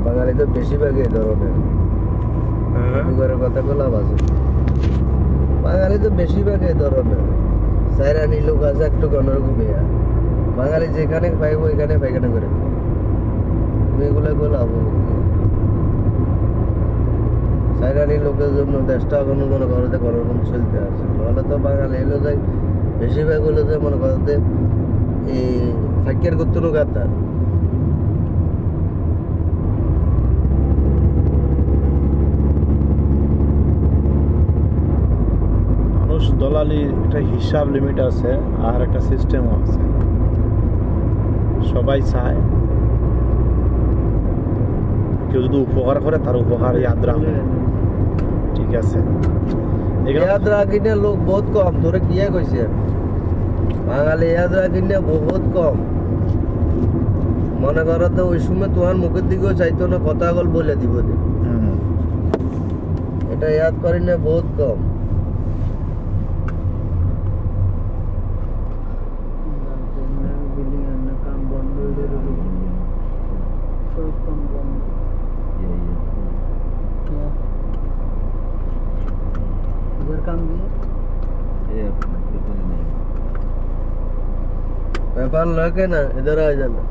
বাঙালি তো বেশিরভাগই এই ধরনের কথা বলা আছে। বাঙালি তো বেশিরভাগই এই ধরনের সাইরানি লোক আছে একটু অন্যরকম বাঙালি যেখানে পাইবো এখানে পায়খানা করে তুমি এগুলো বলাবো সাইরানি লোকের জন্য দেশটা কোনো মনে করতে কোনোরকম চলতে আছে। নাহলে তো বাঙালি এলো যায় বেশিরভাগ হলো যে মনে করতে এই ফাঁকের করতে গাতার দলালির একটা হিসাব লিমিট আছে আর একটা সিস্টেমও আছে। সবাই চায় কেউ যদি উপকার করে তার উপকার ইয়াদ রাখে। ঠিক আছে, ইয়াদ রাখি না লোক বহুত কম। তোরে কি কইছে বাঙালি ইয়াদ রাখি না বহুত কম। মনে করো তো ওই সময় তোমার মুখের দিকেও চাইতো না, কথা গল বলে দিব এটা ইয়াদ করি না বহুত কম। पेपर लगे ना इधर आ जाना।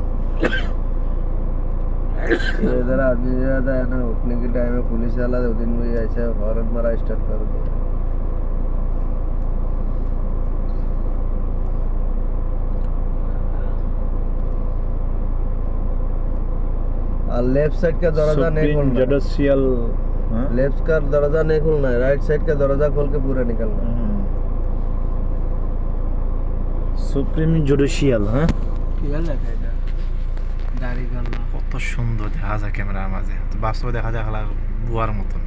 इधर आदमी ज्यादा है ना, उठने के टाइम में पुलिस वाला 2 दिन में ऐसा हॉर्न मारा स्टार्ट कर दिया। और लेफ्ट साइड का दरवाजा नहीं खोलना, जुडिशियल लेफ्ट का दरवाजा नहीं खोलना है, राइट साइड का दरवाजा खोल के पूरा निकलना है। Supreme judicial. হ্যাঁ, কি ভালো লাগে এটা দাড়ি গাল্লা কত সুন্দর দেখা যায় ক্যামেরার মাঝে, বাস্তবে দেখা যায় বুয়ার মতন।